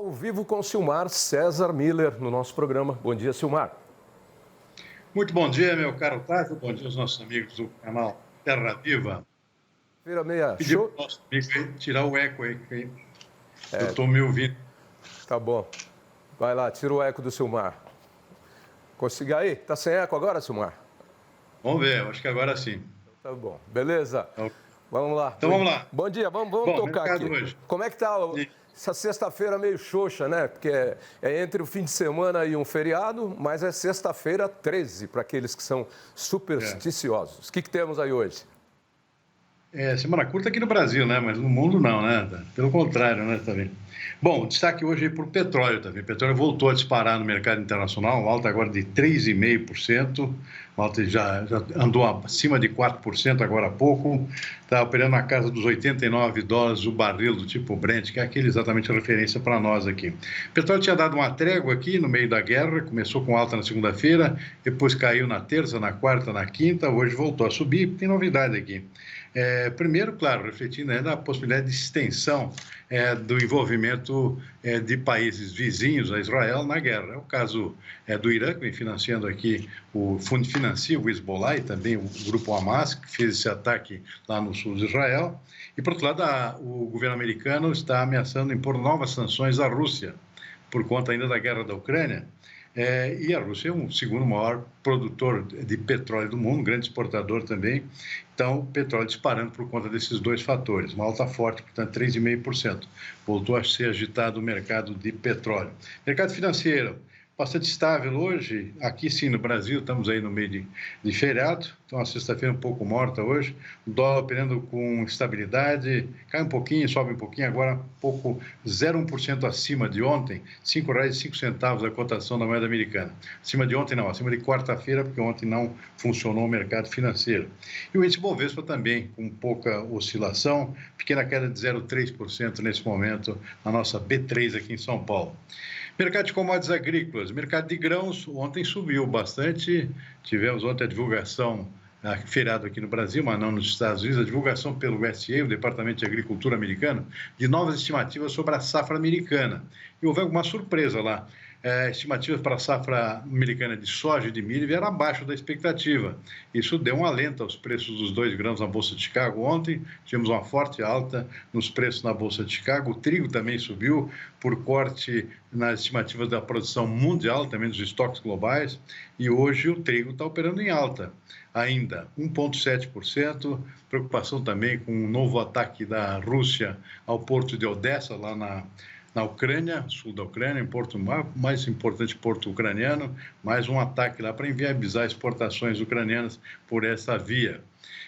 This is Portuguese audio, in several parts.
Ao vivo com o Silmar César Miller no nosso programa. Bom dia, Silmar. Muito bom dia, meu caro Otávio. Bom dia aos nossos amigos do canal Terra Viva. Feira meia Pedir show. para o nosso amigo aí tirar o eco aí, que eu estou me ouvindo. Tá bom. Vai lá, tira o eco do Silmar. Consiga aí? Tá sem eco agora, Silmar? Vamos ver, acho que agora sim. Tá bom. Beleza? Vamos lá. Então vamos lá. Bom dia, vamos Bom, tocar aqui. hoje. Como é que tá essa sexta-feira meio xoxa, né? Porque é entre o fim de semana e um feriado, mas é sexta-feira 13 para aqueles que são supersticiosos. O que temos aí hoje? Semana curta aqui no Brasil, né? Mas no mundo não, né? Pelo contrário, né, também. Bom, destaque hoje para o petróleo também. O petróleo voltou a disparar no mercado internacional, uma alta agora de 3,5%, uma alta já andou acima de 4% agora há pouco, está operando na casa dos $89 o barril do tipo Brent, que é aquele exatamente a referência para nós aqui. O petróleo tinha dado uma trégua aqui no meio da guerra, começou com alta na segunda-feira, depois caiu na terça, na quarta, na quinta, hoje voltou a subir, tem novidade aqui. Primeiro, claro, refletindo ainda a possibilidade de extensão do envolvimento de países vizinhos a Israel na guerra. É o caso do Irã, que vem financiando aqui o fundo financia o Hezbollah e também o grupo Hamas, que fez esse ataque lá no sul de Israel. E, por outro lado, o governo americano está ameaçando impor novas sanções à Rússia, por conta ainda da guerra da Ucrânia. E a Rússia é o segundo maior produtor de petróleo do mundo, um grande exportador também. Então, o petróleo disparando por conta desses dois fatores. Uma alta forte, portanto, 3,5%. Voltou a ser agitado o mercado de petróleo. Mercado financeiro, bastante estável hoje. Aqui, sim, no Brasil, estamos aí no meio de feriado. Então, a sexta-feira um pouco morta hoje. O dólar operando com estabilidade. Cai um pouquinho, sobe um pouquinho. Agora, pouco, 0,1% acima de ontem. R$ 5,05 a cotação da moeda americana. Acima de ontem, não. Acima de quarta-feira, porque ontem não funcionou o mercado financeiro. E o índice Bovespa também, com pouca oscilação. Pequena queda de 0,3% nesse momento na nossa B3 aqui em São Paulo. Mercado de commodities agrícolas, mercado de grãos, ontem subiu bastante. Tivemos ontem a divulgação, feriado aqui no Brasil, mas não nos Estados Unidos, a divulgação pelo USDA, o Departamento de Agricultura americano, de novas estimativas sobre a safra americana. E houve alguma surpresa lá. Estimativas para a safra americana de soja e de milho vieram abaixo da expectativa. Isso deu um alento aos preços dos dois grãos na Bolsa de Chicago. Ontem tivemos uma forte alta nos preços na Bolsa de Chicago. O trigo também subiu por corte nas estimativas da produção mundial, também dos estoques globais. E hoje o trigo está operando em alta ainda, 1,7%. Preocupação também com um novo ataque da Rússia ao porto de Odessa, lá na Ucrânia, sul da Ucrânia, em porto mais importante porto ucraniano, mais um ataque lá para inviabilizar exportações ucranianas por essa via.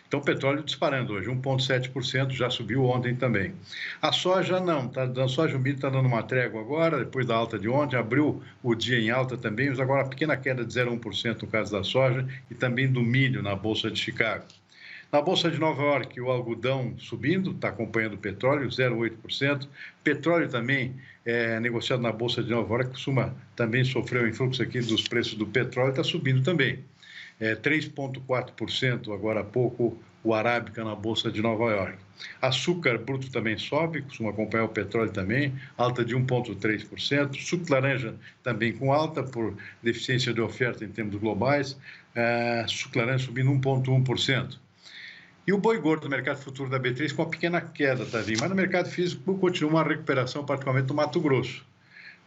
Então, o petróleo disparando hoje, 1,7%, já subiu ontem também. A soja não, a soja e o milho está dando uma trégua agora, depois da alta de ontem, abriu o dia em alta também, mas agora uma pequena queda de 0,1% no caso da soja e também do milho na Bolsa de Chicago. Na Bolsa de Nova York, o algodão subindo, está acompanhando o petróleo, 0,8%. Petróleo também negociado na Bolsa de Nova York, costuma também sofrer o influxo aqui dos preços do petróleo, está subindo também. 3,4% agora há pouco o Arábica na Bolsa de Nova York. Açúcar bruto também sobe, costuma acompanhar o petróleo também, alta de 1,3%. Suco de laranja também com alta por deficiência de oferta em termos globais. Suco de laranja subindo 1,1%. E o boi gordo do mercado futuro da B3 com uma pequena queda, tá vindo. Mas no mercado físico continua uma recuperação, particularmente no Mato Grosso.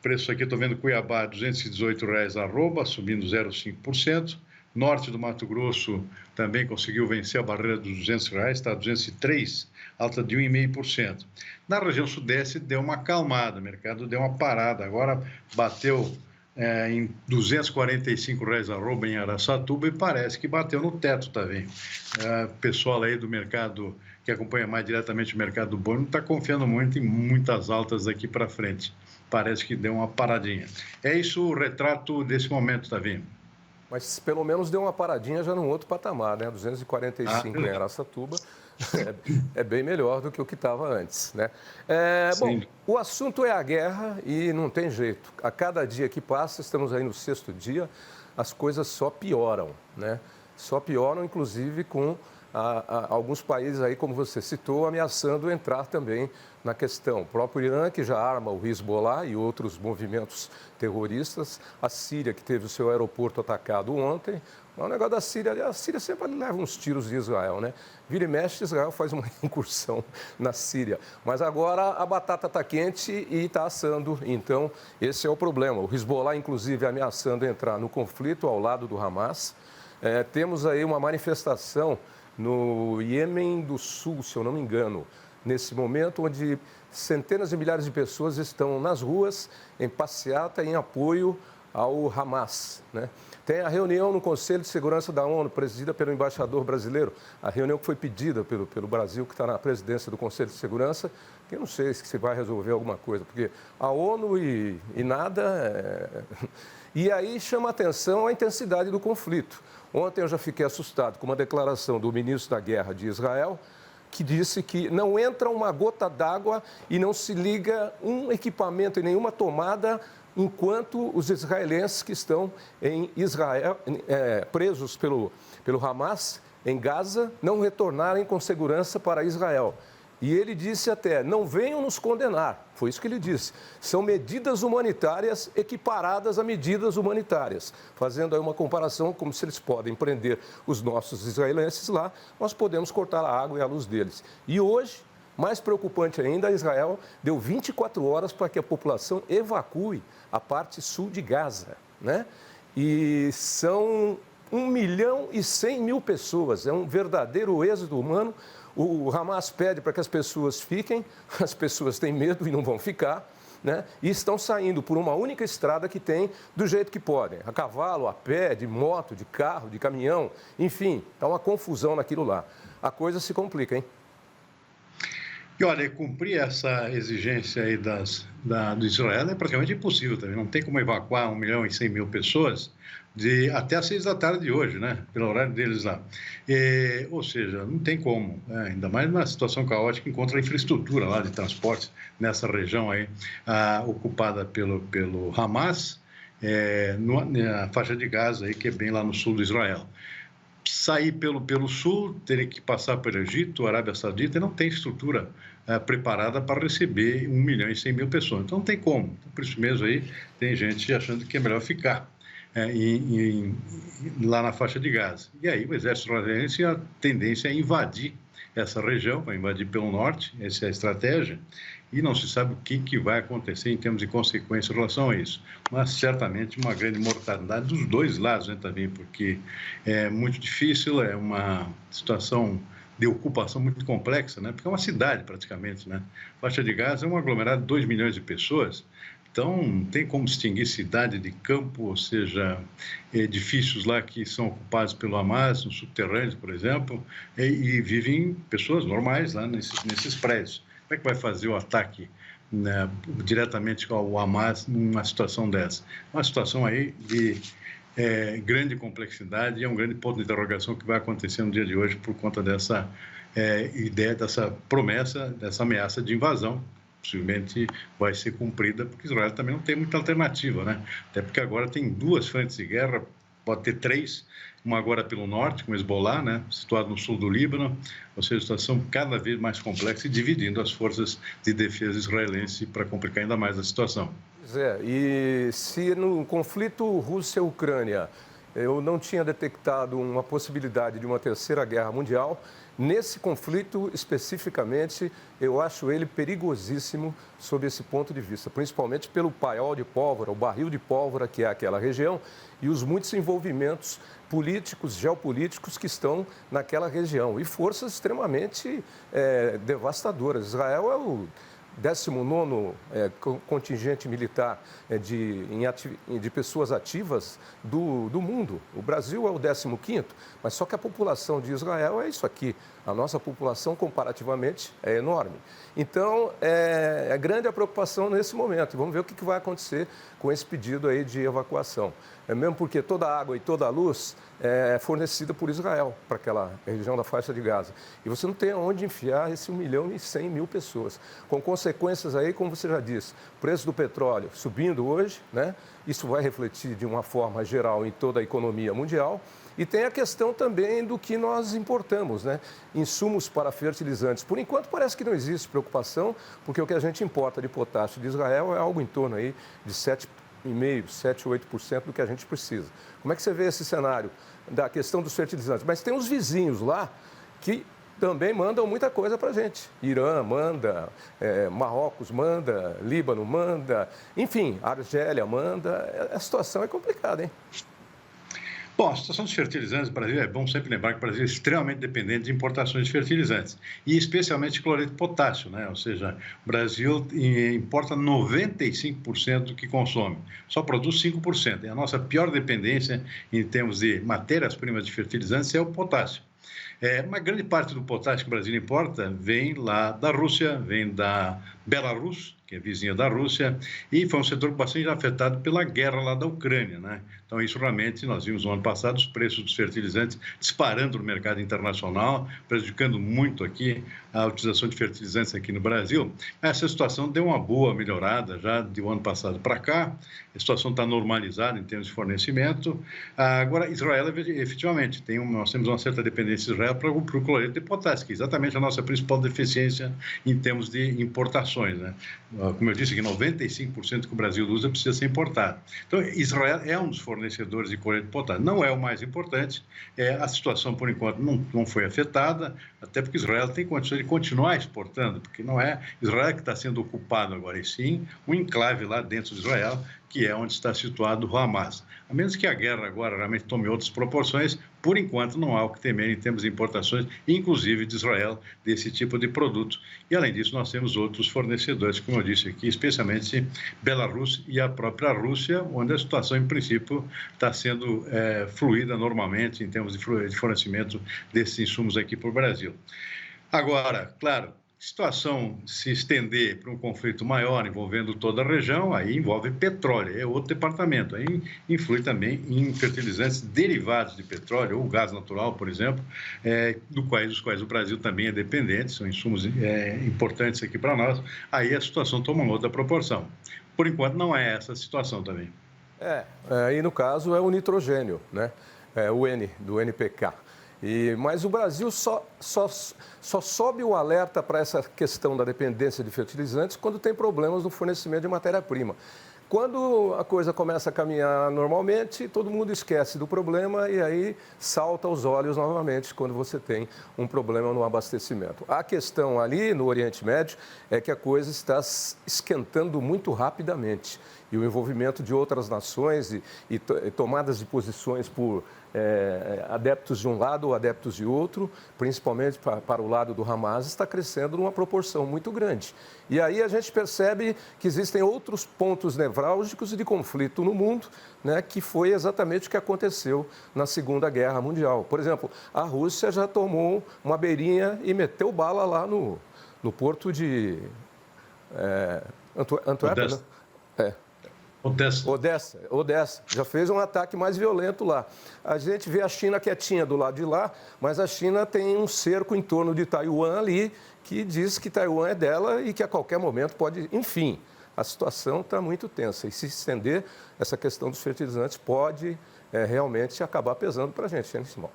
Preço aqui, estou vendo Cuiabá, R$ 218 arroba, subindo 0,5%. Norte do Mato Grosso também conseguiu vencer a barreira dos R$ 200, está a 203, alta de 1,5%. Na região sudeste deu uma acalmada, o mercado deu uma parada, agora bateu em R$ 245 arroba em Araçatuba e parece que bateu no teto também. O pessoal aí do mercado que acompanha mais diretamente o mercado do boi não está confiando muito em muitas altas daqui para frente. Parece que deu uma paradinha. É isso o retrato desse momento, Tavinho. Mas pelo menos deu uma paradinha já num outro patamar, né? 245 em Araçatuba é bem melhor do que o que estava antes, né? Bom, o assunto é a guerra e não tem jeito. A cada dia que passa, estamos aí no 6º dia, as coisas só pioram, né? Só pioram, inclusive, com alguns países aí, como você citou, ameaçando entrar também na questão. O próprio Irã, que já arma o Hezbollah e outros movimentos terroristas. A Síria, que teve o seu aeroporto atacado ontem. O negócio da Síria, a Síria sempre leva uns tiros de Israel, né? Vira e mexe, Israel faz uma incursão na Síria. Mas agora a batata está quente e está assando. Então, esse é o problema. O Hezbollah, inclusive, ameaçando entrar no conflito ao lado do Hamas. Temos aí uma manifestação no Iêmen do Sul, se eu não me engano, nesse momento, onde centenas de milhares de pessoas estão nas ruas em passeata em apoio ao Hamas, né? Tem a reunião no Conselho de Segurança da ONU, presidida pelo embaixador brasileiro, a reunião que foi pedida pelo Brasil, que está na presidência do Conselho de Segurança, que eu não sei se vai resolver alguma coisa, porque a ONU e nada... E aí chama a atenção a intensidade do conflito. Ontem eu já fiquei assustado com uma declaração do ministro da Guerra de Israel, que disse que não entra uma gota d'água e não se liga um equipamento e nenhuma tomada enquanto os israelenses que estão em Israel, presos pelo Hamas em Gaza, não retornarem com segurança para Israel. E ele disse até, não venham nos condenar, foi isso que ele disse. São medidas humanitárias equiparadas a medidas humanitárias. Fazendo aí uma comparação, como se eles podem prender os nossos israelenses lá, nós podemos cortar a água e a luz deles. E hoje, mais preocupante ainda, Israel deu 24 horas para que a população evacue a parte sul de Gaza, né? E são 1.100.000 pessoas, é um verdadeiro êxodo humano. O Hamas pede para que as pessoas fiquem, as pessoas têm medo e não vão ficar, né? E estão saindo por uma única estrada que tem do jeito que podem, a cavalo, a pé, de moto, de carro, de caminhão, enfim, está uma confusão naquilo lá. A coisa se complica, hein? E olha, cumprir essa exigência aí do Israel é praticamente impossível também. Não tem como evacuar 1.100.000 pessoas até às 6 da tarde de hoje, né? Pelo horário deles lá. Ou seja, não tem como, ainda mais na situação caótica, encontra a infraestrutura lá de transporte nessa região aí ocupada pelo Hamas, na faixa de Gaza, aí, que é bem lá no sul de Israel. Sair pelo sul, teria que passar pelo Egito, Arábia Saudita, e não tem estrutura preparada para receber 1.100.000 pessoas. Então, não tem como. Então, por isso mesmo aí, tem gente achando que é melhor ficar lá na faixa de Gaza. E aí, o exército israelense, a tendência é invadir essa região, vai invadir pelo norte, essa é a estratégia, e não se sabe o que vai acontecer em termos de consequência em relação a isso. Mas, certamente, uma grande mortalidade dos dois lados, né, também, porque é muito difícil, é uma situação de ocupação muito complexa, né, porque é uma cidade, praticamente, né. A faixa de Gaza é um aglomerado de 2 milhões de pessoas, então não tem como distinguir cidade de campo, ou seja, edifícios lá que são ocupados pelo Hamas, no subterrâneo, por exemplo, e vivem pessoas normais lá nesses prédios. Como é que vai fazer o ataque, né, diretamente ao Hamas numa situação dessa? Uma situação aí de grande complexidade e é um grande ponto de interrogação que vai acontecer no dia de hoje por conta dessa ideia, dessa promessa, dessa ameaça de invasão. Possivelmente vai ser cumprida, porque Israel também não tem muita alternativa, né? Até porque agora tem 2 frentes de guerra, pode ter 3, uma agora pelo norte, com o Hezbollah, né, situado no sul do Líbano, ou seja, a situação cada vez mais complexa e dividindo as forças de defesa israelense para complicar ainda mais a situação. Pois é, e se no conflito Rússia-Ucrânia eu não tinha detectado uma possibilidade de uma terceira guerra mundial, nesse conflito especificamente eu acho ele perigosíssimo sob esse ponto de vista, principalmente pelo paiol de pólvora, o barril de pólvora que é aquela região e os muitos envolvimentos políticos, geopolíticos que estão naquela região e forças extremamente devastadoras. Israel é o 19º contingente militar de pessoas ativas do mundo. O Brasil é o 15º, mas só que a população de Israel é isso aqui. A nossa população, comparativamente, é enorme. Então, é grande a preocupação nesse momento. Vamos ver o que vai acontecer com esse pedido aí de evacuação. Mesmo porque toda a água e toda a luz é fornecida por Israel para aquela região da faixa de Gaza. E você não tem onde enfiar esse 1.100.000 pessoas. Com consequências aí, como você já disse, o preço do petróleo subindo hoje, né? Isso vai refletir de uma forma geral em toda a economia mundial. E tem a questão também do que nós importamos, né? Insumos para fertilizantes. Por enquanto, parece que não existe preocupação, porque o que a gente importa de potássio de Israel é algo em torno aí de 7,5%, 7, 8% do que a gente precisa. Como é que você vê esse cenário da questão dos fertilizantes? Mas tem os vizinhos lá que também mandam muita coisa para a gente. Irã manda, Marrocos manda, Líbano manda, enfim, Argélia manda. A situação é complicada, hein? Bom, a situação dos fertilizantes no Brasil, é bom sempre lembrar que o Brasil é extremamente dependente de importações de fertilizantes, e especialmente de cloreto de potássio, né? Ou seja, o Brasil importa 95% do que consome, só produz 5%. E a nossa pior dependência em termos de matérias-primas de fertilizantes é o potássio. Uma grande parte do potássio que o Brasil importa vem lá da Rússia, vem da Belarus, que é vizinha da Rússia, e foi um setor bastante afetado pela guerra lá da Ucrânia, né? Então, isso realmente, nós vimos no ano passado os preços dos fertilizantes disparando no mercado internacional, prejudicando muito aqui a utilização de fertilizantes aqui no Brasil. Essa situação deu uma boa melhorada já de um ano passado para cá, a situação está normalizada em termos de fornecimento. Agora, Israel, efetivamente, nós temos uma certa dependência de Israel para o cloreto de potássio, que é exatamente a nossa principal deficiência em termos de importações, né? Como eu disse, que 95% que o Brasil usa precisa ser importado. Então, Israel é um dos fornecedores de cloreto de potássio. Não é o mais importante, a situação, por enquanto, não foi afetada, até porque Israel tem condições de continuar exportando, porque não é Israel que está sendo ocupado agora, e sim um enclave lá dentro de Israel, que é onde está situado o Hamas. A menos que a guerra agora realmente tome outras proporções, por enquanto não há o que temer em termos de importações, inclusive de Israel, desse tipo de produto. E, além disso, nós temos outros fornecedores, como eu disse aqui, especialmente Belarus e a própria Rússia, onde a situação, em princípio, está sendo fluida normalmente em termos de fornecimento desses insumos aqui para o Brasil. Agora, claro, situação se estender para um conflito maior envolvendo toda a região, aí envolve petróleo, é outro departamento, aí influi também em fertilizantes derivados de petróleo, ou gás natural, por exemplo, dos quais o Brasil também é dependente, são insumos importantes aqui para nós, aí a situação toma uma outra proporção. Por enquanto não é essa a situação também. Aí no caso é o nitrogênio, né? O N, do NPK. Mas o Brasil só sobe o alerta para essa questão da dependência de fertilizantes quando tem problemas no fornecimento de matéria-prima. Quando a coisa começa a caminhar normalmente, todo mundo esquece do problema e aí salta aos olhos novamente quando você tem um problema no abastecimento. A questão ali no Oriente Médio é que a coisa está esquentando muito rapidamente. E o envolvimento de outras nações e tomadas de posições por adeptos de um lado ou adeptos de outro, principalmente para o lado do Hamas, está crescendo numa proporção muito grande. E aí a gente percebe que existem outros pontos nevrálgicos de conflito no mundo, né, que foi exatamente o que aconteceu na Segunda Guerra Mundial. Por exemplo, a Rússia já tomou uma beirinha e meteu bala lá no porto de Antuérpia, né? Odessa. Já fez um ataque mais violento lá. A gente vê a China quietinha do lado de lá, mas a China tem um cerco em torno de Taiwan ali, que diz que Taiwan é dela e que a qualquer momento pode... Enfim, a situação está muito tensa. E se estender, essa questão dos fertilizantes pode realmente acabar pesando para a gente, né, Simão?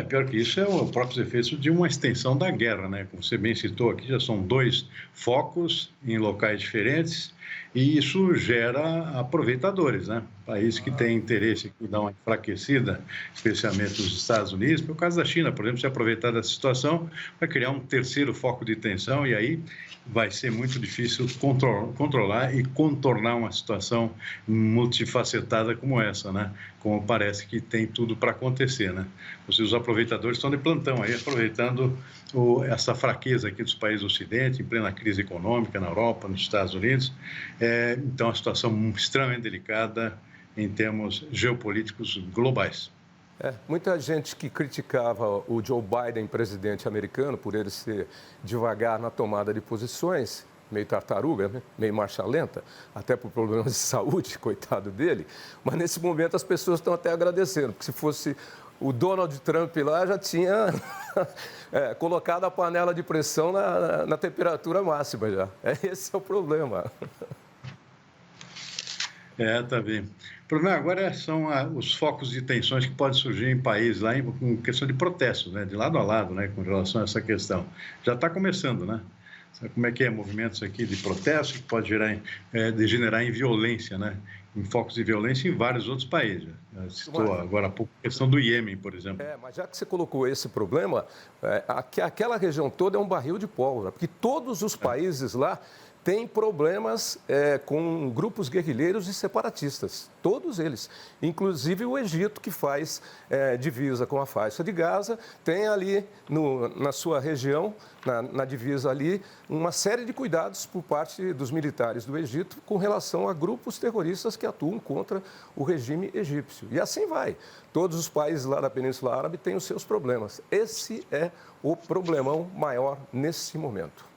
Pior que isso é o próprio efeito de uma extensão da guerra, né? Como você bem citou aqui, já são 2 focos em locais diferentes e isso gera aproveitadores, né? País que tem interesse em dar uma enfraquecida, especialmente os Estados Unidos. No caso da China, por exemplo, se aproveitar dessa situação, vai criar um terceiro foco de tensão e aí vai ser muito difícil controlar e contornar uma situação multifacetada como essa, né? Como parece que tem tudo para acontecer, né? Os aproveitadores estão de plantão aí, aproveitando essa fraqueza aqui dos países do Ocidente, em plena crise econômica na Europa, nos Estados Unidos. Então, é uma situação extremamente delicada em termos geopolíticos globais. Muita gente que criticava o Joe Biden, presidente americano, por ele ser devagar na tomada de posições, meio tartaruga, né? Meio marcha lenta, até por problemas de saúde, coitado dele. Mas nesse momento as pessoas estão até agradecendo, porque se fosse o Donald Trump lá, já tinha colocado a panela de pressão na temperatura máxima já. Esse é o problema. Tá bem. O problema agora são os focos de tensões que podem surgir em países lá com questão de protestos, né, de lado a lado, né, com relação a essa questão. Já está começando, né? Sabe como é que é? Movimentos aqui de protesto que pode degenerar em violência, né? Em focos de violência em vários outros países. Citou agora há pouco a questão do Iêmen, por exemplo. Mas já que você colocou esse problema, aquela região toda é um barril de pólvora, porque todos os países lá têm problemas com grupos guerrilheiros e separatistas, todos eles. Inclusive o Egito, que faz divisa com a faixa de Gaza, tem ali na sua região, na divisa ali, uma série de cuidados por parte dos militares do Egito com relação a grupos terroristas que atuam contra o regime egípcio. E assim vai. Todos os países lá da Península Árabe têm os seus problemas. Esse é o problemão maior nesse momento.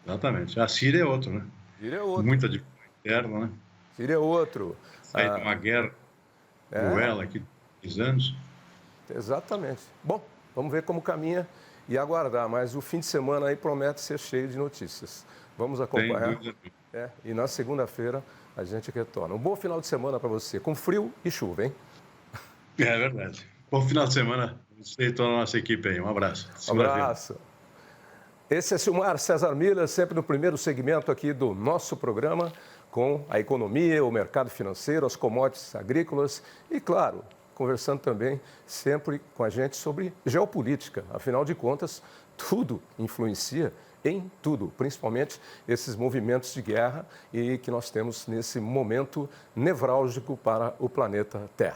Exatamente. A Síria é outro, né? Síria é outro. Muita dificuldade interna, né? Síria é outro. Sair de uma guerra cruel aqui, 10 anos. Exatamente. Bom, vamos ver como caminha e aguardar, mas o fim de semana aí promete ser cheio de notícias. Vamos acompanhar. E na segunda-feira a gente retorna. Um bom final de semana para você, com frio e chuva, hein? É verdade. Bom final de semana. Você e toda a nossa equipe aí. Um abraço. Um abraço. Esse é Silmar César Miller, sempre no primeiro segmento aqui do nosso programa, com a economia, o mercado financeiro, as commodities agrícolas e, claro, conversando também sempre com a gente sobre geopolítica. Afinal de contas, tudo influencia em tudo, principalmente esses movimentos de guerra e que nós temos nesse momento nevrálgico para o planeta Terra.